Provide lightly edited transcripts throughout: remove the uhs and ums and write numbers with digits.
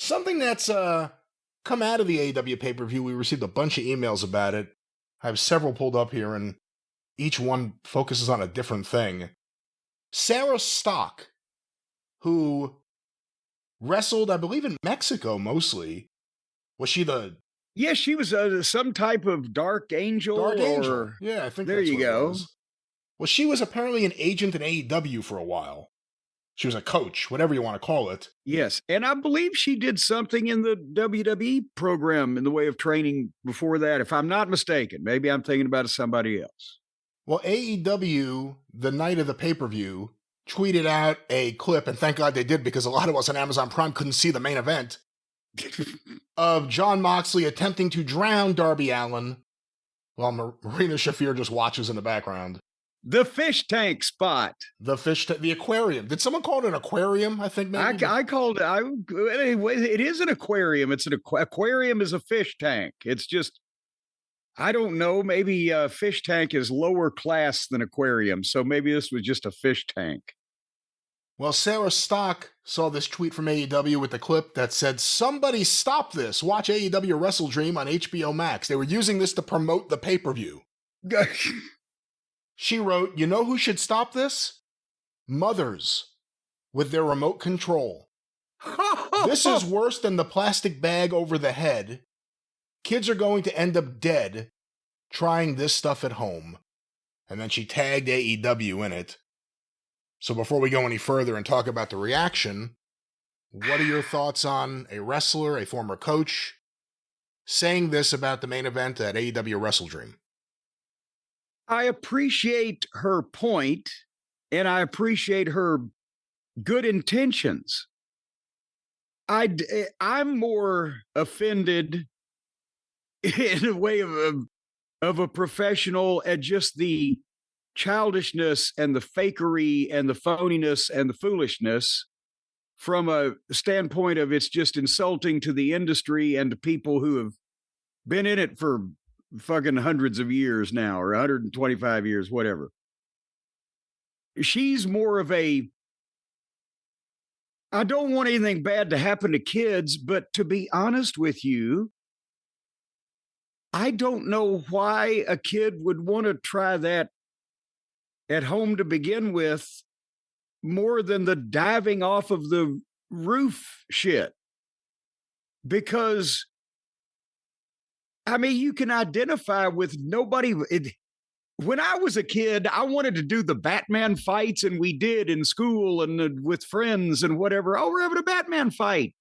Something that's come out of the AEW pay-per-view, we received a bunch of emails about it. I have several pulled up here, and each one focuses on a different thing. Sarah Stock, who wrestled, I believe, in Mexico mostly. Was she the... Yeah, she was some type of dark angel. Dark Angel. Yeah, I think there that's you what go. It was. Well, she was apparently an agent in AEW for a while. She was a coach, whatever you want to call it. Yes, and I believe she did something in the WWE program in the way of training before that, if I'm not mistaken. Maybe I'm thinking about somebody else. Well, AEW, the night of the pay-per-view, tweeted out a clip, and thank God they did because a lot of us on Amazon Prime couldn't see the main event, of Jon Moxley attempting to drown Darby Allin while Marina Shafir just watches in the background. The fish tank spot. The aquarium. Did someone call it an aquarium? I think maybe. I called it. Anyway, it is an aquarium. It's an aquarium is a fish tank. It's just, I don't know. Maybe a fish tank is lower class than aquarium. So maybe this was just a fish tank. Well, Sarah Stock saw this tweet from AEW with the clip that said, "Somebody stop this. Watch AEW Wrestle Dream on HBO Max. They were using this to promote the pay-per-view." She wrote, "You know who should stop this? Mothers with their remote control. This is worse than the plastic bag over the head. Kids are going to end up dead trying this stuff at home." And then she tagged AEW in it. So before we go any further and talk about the reaction, what are your thoughts on a wrestler, a former coach, saying this about the main event at AEW Wrestle Dream? I appreciate her point, and I appreciate her good intentions. I'm more offended in a way of a professional at just the childishness and the fakery and the phoniness and the foolishness from a standpoint of it's just insulting to the industry and to people who have been in it for fucking hundreds of years now, or 125 years, whatever. She's more of a, I don't want anything bad to happen to kids, but to be honest with you, I don't know why a kid would want to try that at home to begin with more than the diving off of the roof shit. Because, I mean, you can identify with nobody. When I was a kid, I wanted to do the Batman fights, and we did in school and with friends and whatever. Oh, we're having a Batman fight.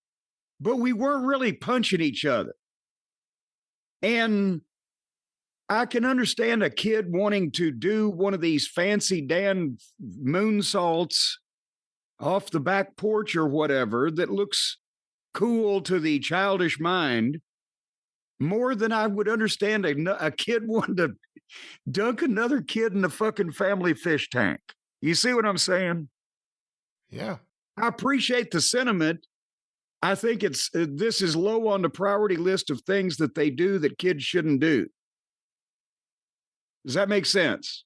But we weren't really punching each other. And I can understand a kid wanting to do one of these fancy Dan moonsaults off the back porch or whatever that looks cool to the childish mind more than I would understand a kid wanting to dunk another kid in the fucking family fish tank. You see what I'm saying? Yeah. I appreciate the sentiment. I think this is low on the priority list of things that they do that kids shouldn't do. Does that make sense?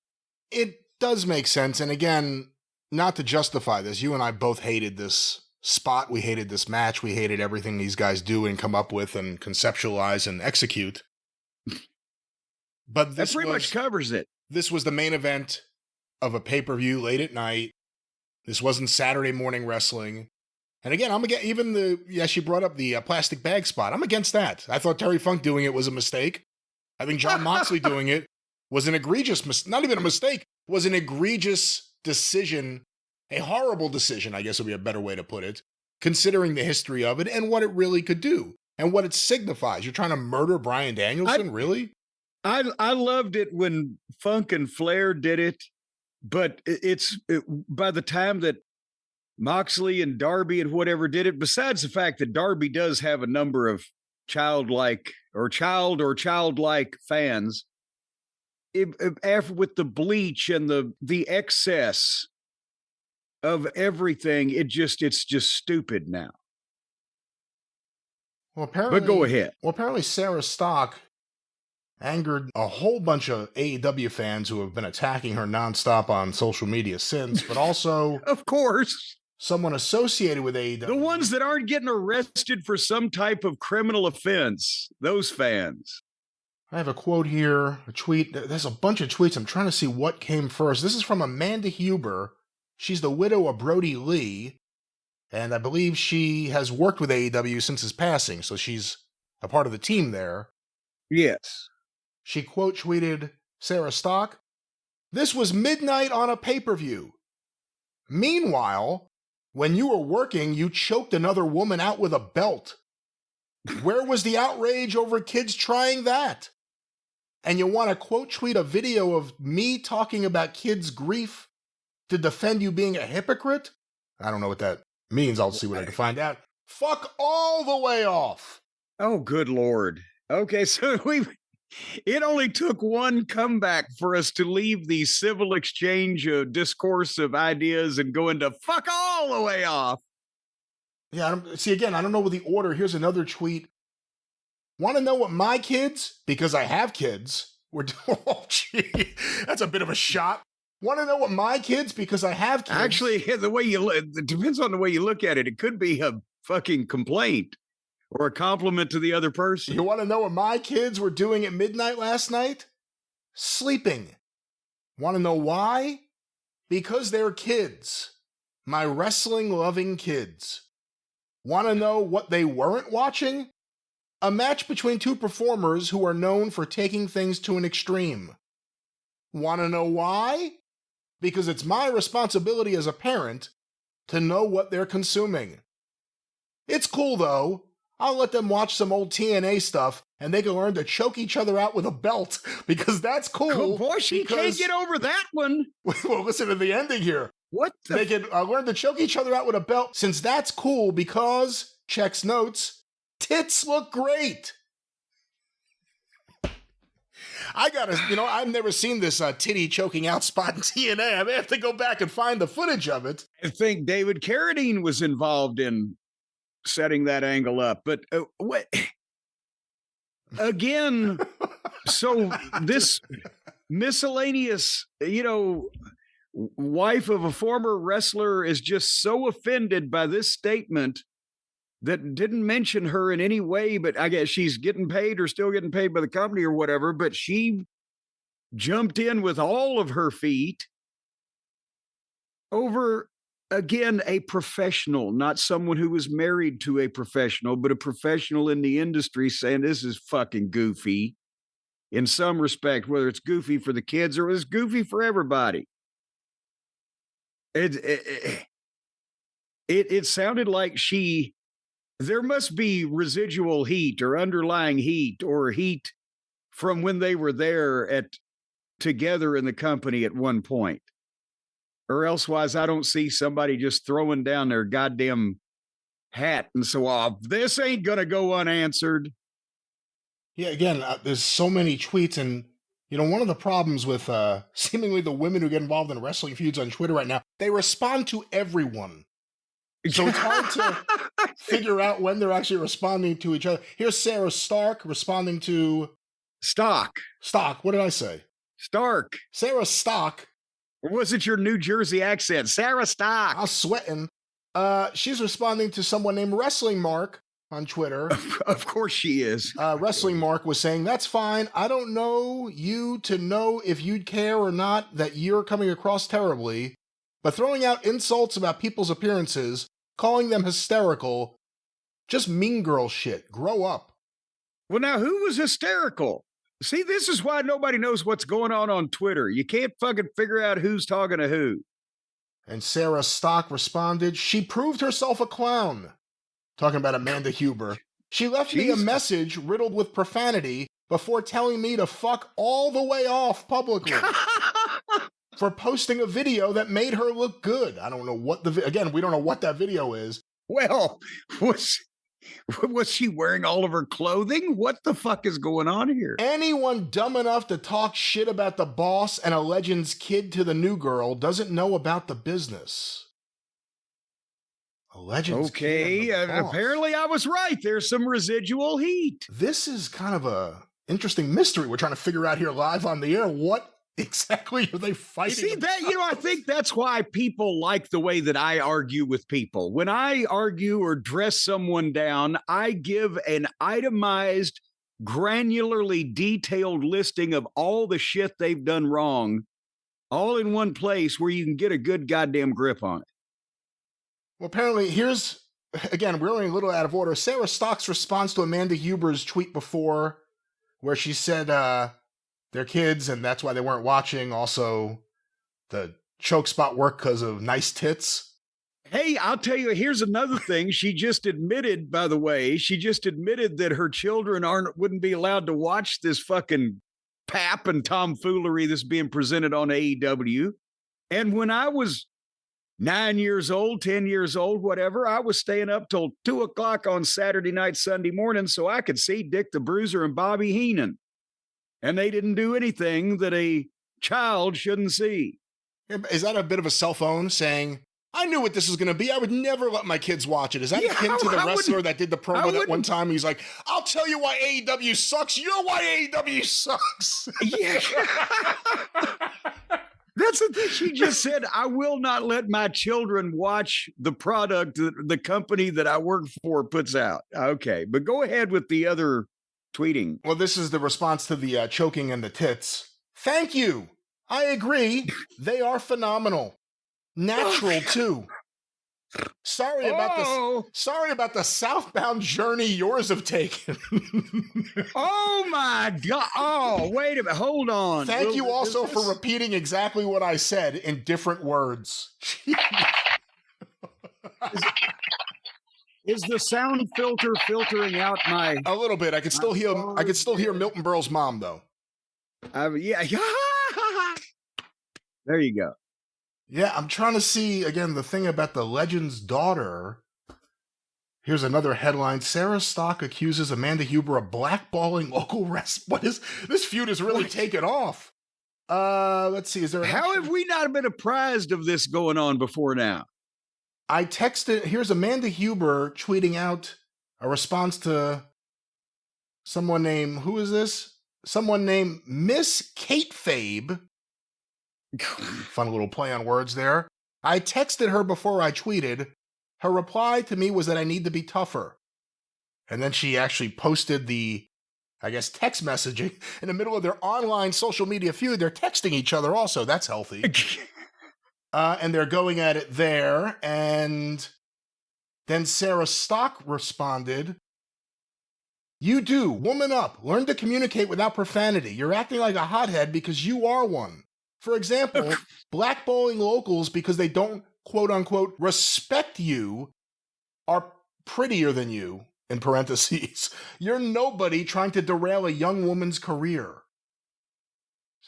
It does make sense. And again, not to justify this, you and I both hated this spot. We hated this match. We hated everything these guys do and come up with and conceptualize and execute. But this that pretty much covers it. This was the main event of a pay-per-view late at night. This wasn't Saturday morning wrestling. And again, I'm against even she brought up the plastic bag spot. I'm against that. I thought Terry Funk doing it was a mistake. I think Jon Moxley doing it was an egregious, not even a mistake, was an egregious decision, a horrible decision, I guess would be a better way to put it, considering the history of it and what it really could do and what it signifies. You're trying to murder Bryan Danielson, really? I loved it when Funk and Flair did it, but by the time that Moxley and Darby and whatever did it, besides the fact that Darby does have a number of childlike fans, with the bleach and the excess of everything, it's just stupid now. Well, apparently, but go ahead. Well, apparently Sarah Stock angered a whole bunch of AEW fans who have been attacking her nonstop on social media since, but also, of course, someone associated with AEW. The ones that aren't getting arrested for some type of criminal offense. Those fans. I have a quote here, a tweet. There's a bunch of tweets. I'm trying to see what came first. This is from Amanda Huber. She's the widow of Brody Lee, and I believe she has worked with AEW since his passing, so she's a part of the team there. Yes. She quote tweeted Sarah Stock, "This was midnight on a pay-per-view. Meanwhile, when you were working, you choked another woman out with a belt. Where was the outrage over kids trying that? And you want to quote tweet a video of me talking about kids' grief to defend you being a hypocrite?" I don't know what that means. I'll see what I can find out. Fuck all the way off. Oh, good Lord. Okay, so it only took one comeback for us to leave the civil exchange of discourse of ideas and go into fuck all the way off. Yeah, I don't know what the order. Here's another tweet. Want to know what my kids, because I have kids, were doing? Oh, gee, that's a bit of a shot. Want to know what my kids, because I have kids. Actually, the way you look, it depends on the way you look at it. It could be a fucking complaint or a compliment to the other person. You want to know what my kids were doing at midnight last night? Sleeping. Want to know why? Because they're kids. My wrestling-loving kids. Want to know what they weren't watching? A match between two performers who are known for taking things to an extreme. Want to know why? Because it's my responsibility as a parent to know what they're consuming. It's cool, though. I'll let them watch some old TNA stuff, and they can learn to choke each other out with a belt, because that's cool. Oh, boy, she can't get over that one. Well, listen to the ending here. What? They can learn to choke each other out with a belt, since that's cool because, checks notes, tits look great. I gotta, I've never seen this titty choking out spot in TNA. I may have to go back and find the footage of it. I think David Carradine was involved in setting that angle up, but what? Again, so this miscellaneous, wife of a former wrestler is just so offended by this statement that didn't mention her in any way, but I guess she's getting paid or still getting paid by the company or whatever, but she jumped in with all of her feet over, again, a professional, not someone who was married to a professional, but a professional in the industry saying this is fucking goofy in some respect, whether it's goofy for the kids or it's goofy for everybody. It sounded like there must be residual heat or underlying heat or heat from when they were there together in the company at one point. Or elsewise, I don't see somebody just throwing down their goddamn hat and so this ain't going to go unanswered. Yeah, again, there's so many tweets, and one of the problems with seemingly the women who get involved in wrestling feuds on Twitter right now, they respond to everyone. So it's hard to figure out when they're actually responding to each other. Here's Sarah Stark responding to Stock. What did I say? Stark. Sarah Stock. Or was it your New Jersey accent? Sarah Stock. I was sweating. She's responding to someone named Wrestling Mark on Twitter. Of course she is. Wrestling Mark was saying, "That's fine. I don't know you to know if you'd care or not that you're coming across terribly, but throwing out insults about people's appearances, calling them hysterical, just mean girl shit. Grow up." Well, now, who was hysterical? See, this is why nobody knows what's going on Twitter. You can't fucking figure out who's talking to who. And Sarah Stock responded, "She proved herself a clown." Talking about Amanda Huber. "She left me a message riddled with profanity before telling me to fuck all the way off publicly for posting a video that made her look good." I don't know what we don't know what that video is. Well, was she wearing all of her clothing? What the fuck is going on here? Anyone dumb enough to talk shit about the boss and a legend's kid to the new girl doesn't know about the business. A legend's kid and the boss. Apparently I was right. There's some residual heat. This is kind of a interesting mystery we're trying to figure out here live on the air. What exactly are they fighting? See that, I think that's why people like the way that I argue with people. When I argue or dress someone down, I give an itemized, granularly detailed listing of all the shit they've done wrong, all in one place where you can get a good goddamn grip on it. Well, apparently, again, we're only a little out of order. Sarah Stock's response to Amanda Huber's tweet before, where she said they're kids and that's why they weren't watching. Also, the choke spot worked because of nice tits. Hey, I'll tell you, here's another thing. She just admitted, by the way, that her children wouldn't be allowed to watch this fucking pap and tomfoolery that's being presented on AEW. And when I was 9 years old, 10 years old, whatever, I was staying up till 2:00 on Saturday night, Sunday morning, so I could see Dick the Bruiser and Bobby Heenan. And they didn't do anything that a child shouldn't see. Is that a bit of a cell phone saying, I knew what this was going to be. I would never let my kids watch it. Is that akin to the wrestler that did the promo that one time? He's like, I'll tell you why AEW sucks. You're why AEW sucks. Yeah. That's the thing. She just said, I will not let my children watch the product that the company that I work for puts out. Okay, but go ahead with the other tweeting. Well, this is the response to the choking and the tits. Thank you. I agree. They are phenomenal. Natural, too. Sorry about the southbound journey yours have taken. Oh, my God. Oh, wait a minute. Hold on. Thank you also for repeating exactly what I said in different words. Is the sound filter filtering out my... A little bit. I can still hear Milton Berle's mom, though. Yeah. There you go. Yeah, I'm trying to see, again, the thing about the legend's daughter. Here's another headline. Sarah Stock accuses Amanda Huber of blackballing local What is this feud is really taken off? Let's see. How have we not been apprised of this going on before now? I texted, here's Amanda Huber tweeting out a response to someone named, who is this? Someone named Miss Kate Fabe. Fun little play on words there. I texted her before I tweeted. Her reply to me was that I need to be tougher. And then she actually posted the, I guess, text messaging in the middle of their online social media feud. They're texting each other also. That's healthy. And they're going at it there. And then Sarah Stock responded, you do. Woman up. Learn to communicate without profanity. You're acting like a hothead because you are one. For example, blackballing locals because they don't, quote unquote, respect you are prettier than you, in parentheses. You're nobody trying to derail a young woman's career.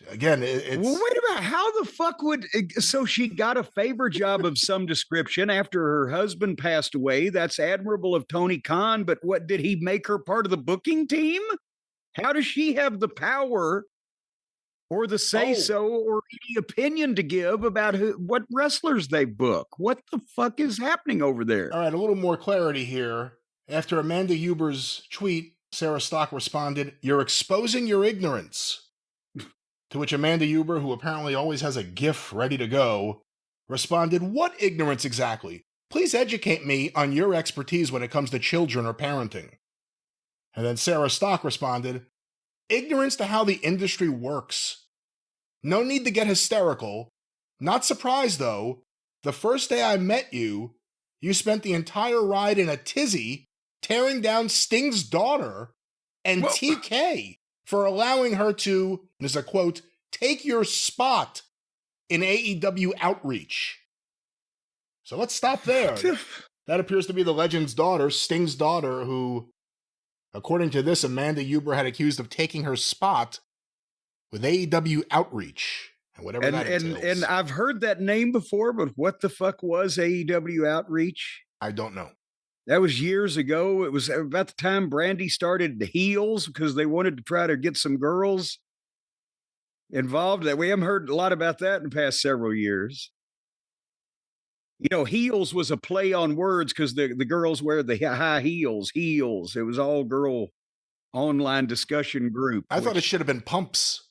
Again, it's... Well, wait a minute. How the fuck so she got a favor job of some description after her husband passed away. That's admirable of Tony Khan, but what, did he make her part of the booking team? How does she have the power or the say-so or any opinion to give about what wrestlers they book? What the fuck is happening over there? All right, a little more clarity here. After Amanda Huber's tweet, Sarah Stock responded, you're exposing your ignorance. To which Amanda Huber, who apparently always has a GIF ready to go, responded, what ignorance exactly? Please educate me on your expertise when it comes to children or parenting. And then Sarah Stock responded, ignorance to how the industry works. No need to get hysterical. Not surprised, though. The first day I met you, you spent the entire ride in a tizzy tearing down Sting's daughter and TK for allowing her to, this is a quote, take your spot in AEW Outreach. So let's stop there. That appears to be the legend's daughter, Sting's daughter, who, according to this, Amanda Huber had accused of taking her spot with AEW Outreach. And whatever that entails. And I've heard that name before, but what the fuck was AEW Outreach? I don't know. That was years ago. It was about the time Brandy started the Heels because they wanted to try to get some girls involved. That we haven't heard a lot about that in the past several years. You know, Heels was a play on words because the girls wear the high heels. Heels. It was all girl online discussion group. I thought it should have been Pumps.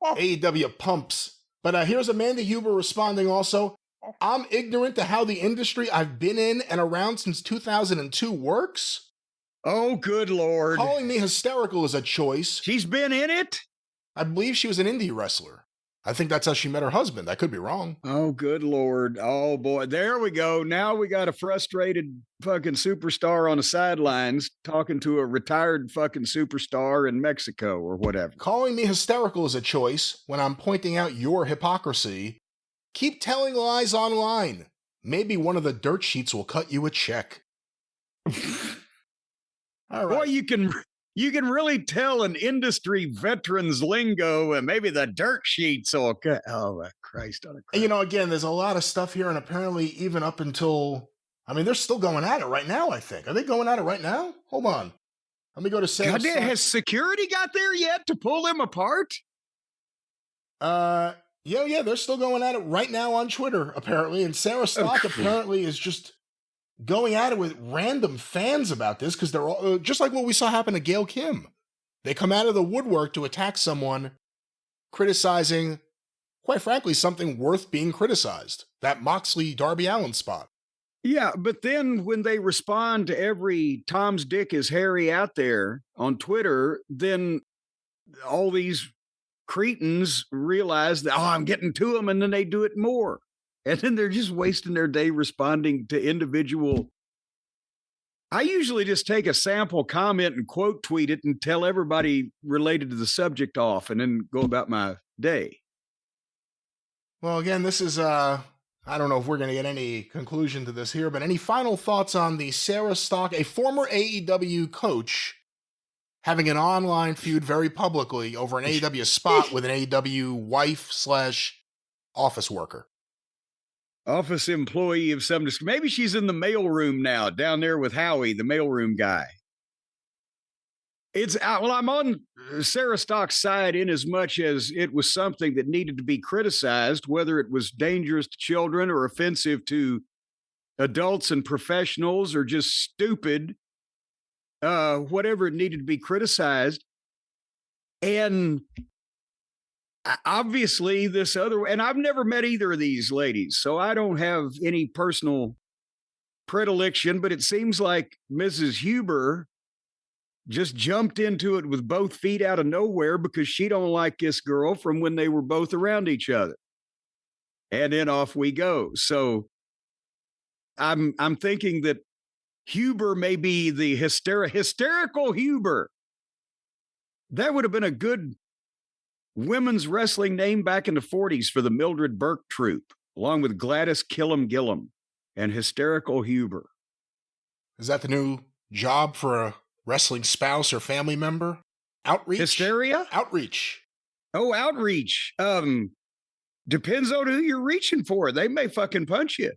AEW pumps. But here's Amanda Huber responding also. I'm ignorant to how the industry I've been in and around since 2002 works. Oh, good Lord. Calling me hysterical is a choice. She's been in it? I believe she was an indie wrestler. I think that's how she met her husband. I could be wrong. Oh, good Lord. Oh, boy. There we go. Now we got a frustrated fucking superstar on the sidelines talking to a retired fucking superstar in Mexico or whatever. Calling me hysterical is a choice when I'm pointing out your hypocrisy. Keep telling lies online. Maybe one of the dirt sheets will cut you a check. All right. Boy, you can really tell an industry veteran's lingo, and maybe the dirt sheets will cut. Oh, Christ on a Christ. And, again, there's a lot of stuff here, and apparently even up until, they're still going at it right now, I think. Are they going at it right now? Hold on. Let me go to Sarah. God, has security got there yet to pull them apart? Yeah, they're still going at it right now on Twitter, apparently. And Sarah Stock apparently is just going at it with random fans about this because they're all just like what we saw happen to Gail Kim. They come out of the woodwork to attack someone criticizing, quite frankly, something worth being criticized. That Moxley Darby Allin spot. Yeah, but then when they respond to every Tom's dick is hairy out there on Twitter, then all these cretins realize that, I'm getting to them, and then they do it more. And then they're just wasting their day responding to individual. I usually just take a sample comment and quote tweet it and tell everybody related to the subject off and then go about my day. Well, again, this is, I don't know if we're going to get any conclusion to this here, but any final thoughts on the Sarah Stock, a former AEW coach, having an online feud very publicly over an AEW spot with an AEW wife/office worker? Office employee of some, maybe she's in the mailroom now, down there with Howie, the mailroom guy. I'm on Sarah Stock's side in as much as it was something that needed to be criticized, whether it was dangerous to children or offensive to adults and professionals or just stupid, whatever it needed to be criticized. And obviously this other, and I've never met either of these ladies, so I don't have any personal predilection, but it seems like Mrs. Huber just jumped into it with both feet out of nowhere because she don't like this girl from when they were both around each other. And then off we go. So I'm thinking that Huber may be the hysterical Huber. That would have been a good women's wrestling name back in the 40s for the Mildred Burke troupe, along with Gladys Killam Gillum and Hysterical Huber. Is that the new job for a wrestling spouse or family member? Outreach? Hysteria? Outreach. Oh, outreach. Depends on who you're reaching for. They may fucking punch you.